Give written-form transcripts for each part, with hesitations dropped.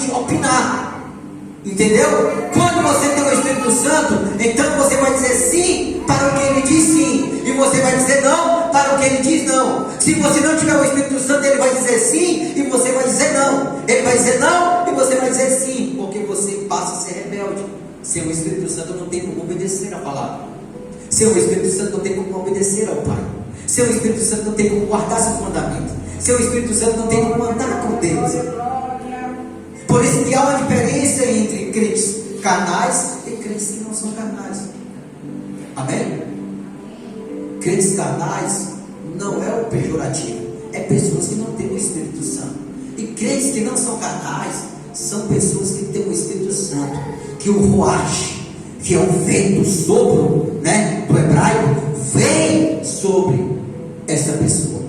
simplesmente opinar. Entendeu? Quando você tem o Espírito Santo, então você vai dizer sim para o que ele diz sim, e você vai dizer não para o que ele diz não. Se você não tiver o Espírito Santo, ele vai dizer sim e você vai dizer não. Ele vai dizer não e você vai dizer sim, porque você passa a ser rebelde. Sem o Espírito Santo não tem como obedecer a palavra. Sem o Espírito Santo não tem como obedecer ao Pai. Sem o Espírito Santo não tem como guardar seus mandamentos. Sem o Espírito Santo não tem como andar com Deus. Por isso que há uma diferença entre crentes carnais e crentes que não são carnais. Amém? Crentes carnais não é o pejorativo, é pessoas que não têm o Espírito Santo. E crentes que não são carnais são pessoas que têm o Espírito Santo, que o ruach, que é o vento, o sopro, né, do hebraico, vem sobre essa pessoa.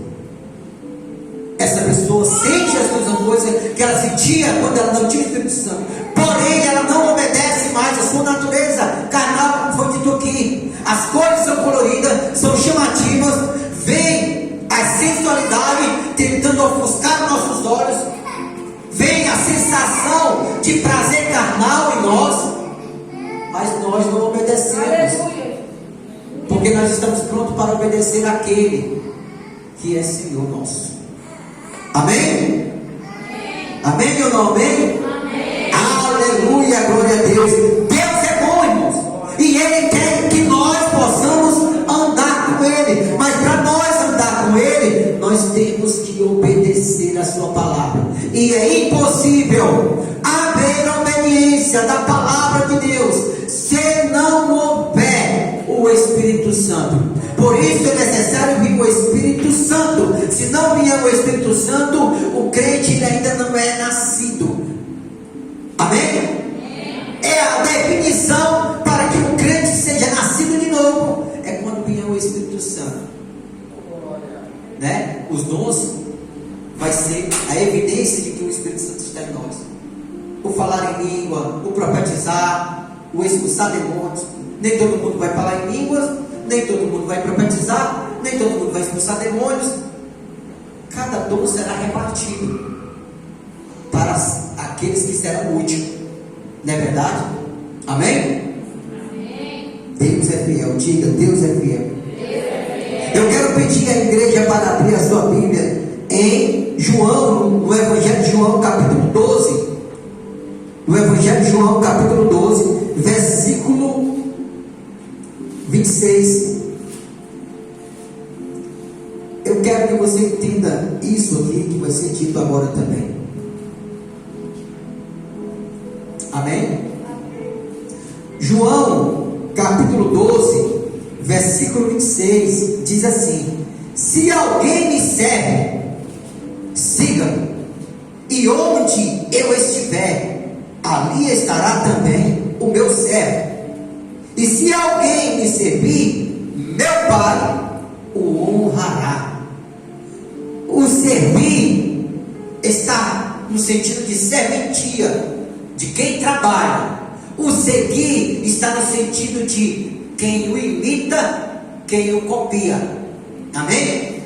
Essa pessoa sente as mesmas coisas que ela sentia quando ela não tinha o Espírito Santo. Porém, ela não obedece mais a sua natureza carnal, como foi dito aqui. As cores são coloridas, são chamativas. Vem a sensualidade tentando ofuscar nossos olhos. Vem a sensação de prazer carnal em nós. Mas nós não obedecemos. Porque nós estamos prontos para obedecer àquele que é Senhor nosso. Amém? Amém ou não amém? Amém. Aleluia, glória a Deus. Deus é bom, irmãos. E Ele quer que nós possamos andar com Ele. Mas para nós andar com Ele, nós temos que obedecer a sua palavra. E é impossível haver obediência da palavra de Deus se não houver o Espírito Santo. Por isso é necessário vir o Espírito Santo. Se não vier o Espírito Santo, o crente ainda não é nascido. Amém? É a definição para que o crente seja nascido de novo. É quando vier o Espírito Santo, né? Os dons vai ser a evidência de que o Espírito Santo está em nós. O falar em língua, o profetizar, o expulsar demônios. Nem todo mundo vai falar em línguas, nem todo mundo vai profetizar, nem todo mundo vai expulsar demônios. Cada dom será repartido para aqueles que serão úteis. Não é verdade? Amém? Amém. Deus é fiel. Diga, Deus é fiel. Eu quero pedir à igreja para abrir a sua Bíblia em João, no Evangelho de João, capítulo 12. No Evangelho de João, capítulo 12, versículo 26. Eu quero que você entenda isso aqui que vai ser dito agora também. Amém? João, capítulo 12, versículo 26, diz assim: se alguém me serve, siga-me, e onde eu estiver, ali estará também o meu servo. E se alguém me servir, meu Pai o honrará. O servir está no sentido de serventia, de quem trabalha. O seguir está no sentido de quem o imita, quem o copia. Amém?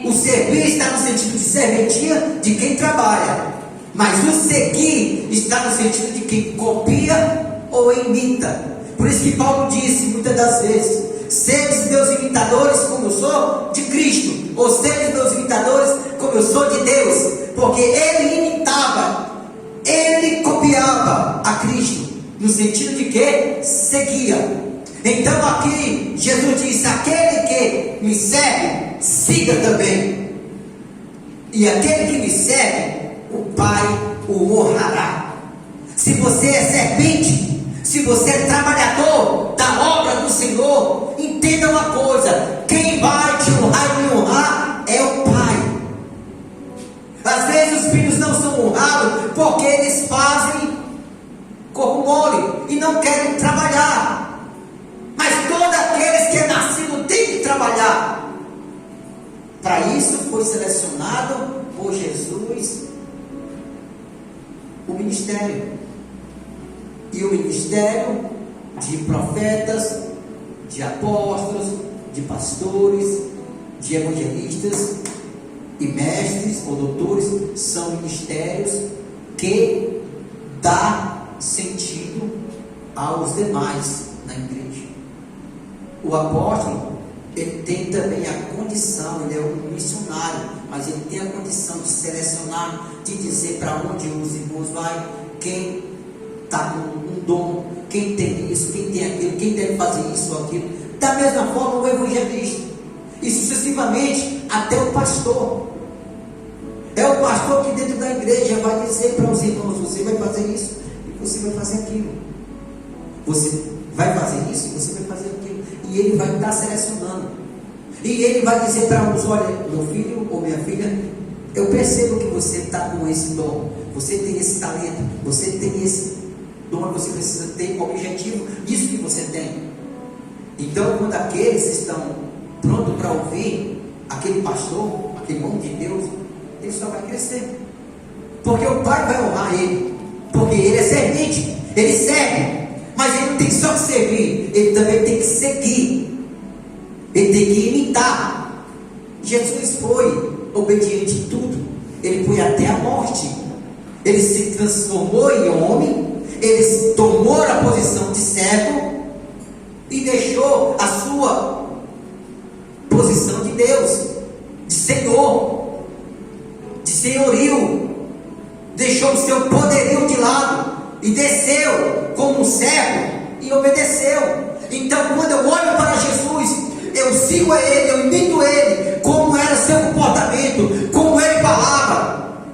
O servir está no sentido de serventia, de quem trabalha. Mas o seguir está no sentido de quem copia ou imita. Por isso que Paulo disse muitas das vezes: sede meus imitadores como eu sou de Cristo, ou sede meus imitadores como eu sou de Deus. Porque ele imitava, ele copiava a Cristo, no sentido de que seguia. Então aqui Jesus diz: aquele que me serve, siga também. E aquele que me serve, o Pai o honrará. Se você é servente, se você é trabalhador da obra do Senhor, entenda uma coisa: quem vai te honrar e me honrar é o Pai. Às vezes os filhos não são honrados porque eles fazem corpo mole e não querem trabalhar. Mas todos aqueles que é nascido têm que trabalhar. Para isso foi selecionado por Jesus o ministério. E o ministério de profetas, de apóstolos, de pastores, de evangelistas e mestres ou doutores são ministérios que dar sentido aos demais na igreja. O apóstolo, ele tem também a condição, ele é um missionário, mas ele tem a condição de selecionar, de dizer para onde os irmãos vão, quem está com um dom, quem tem isso, quem tem aquilo, quem deve fazer isso ou aquilo. Da mesma forma o evangelista, e sucessivamente até o pastor. É o pastor que dentro da igreja vai dizer para os irmãos: você vai fazer isso e você vai fazer aquilo. Você vai fazer isso e você vai fazer aquilo. E ele vai estar selecionando. E ele vai dizer para uns: olha, meu filho ou minha filha, eu percebo que você está com esse dom, você tem esse talento, você tem esse dom, você precisa ter o objetivo disso que você tem. Então, quando aqueles estão prontos para ouvir aquele pastor, aquele homem de Deus, ele só vai crescer, porque o Pai vai honrar ele, porque ele é servente, ele serve, mas ele não tem só que servir, ele também tem que seguir, ele tem que imitar. Jesus foi obediente em tudo, ele foi até a morte, ele se transformou em homem, ele tomou a posição de servo e deixou a sua posição de Deus, de Senhor, de senhorio, deixou o seu poderio de lado e desceu como um servo e obedeceu. Então, quando eu olho para Jesus, eu sigo a Ele, eu imito Ele, como era seu comportamento, como Ele falava,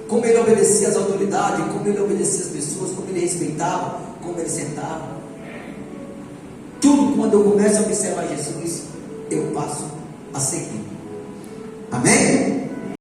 como Ele obedecia às autoridades, como Ele obedecia às pessoas, como Ele respeitava, como Ele sentava. Tudo, quando eu começo a observar Jesus, eu passo a seguir. Amém?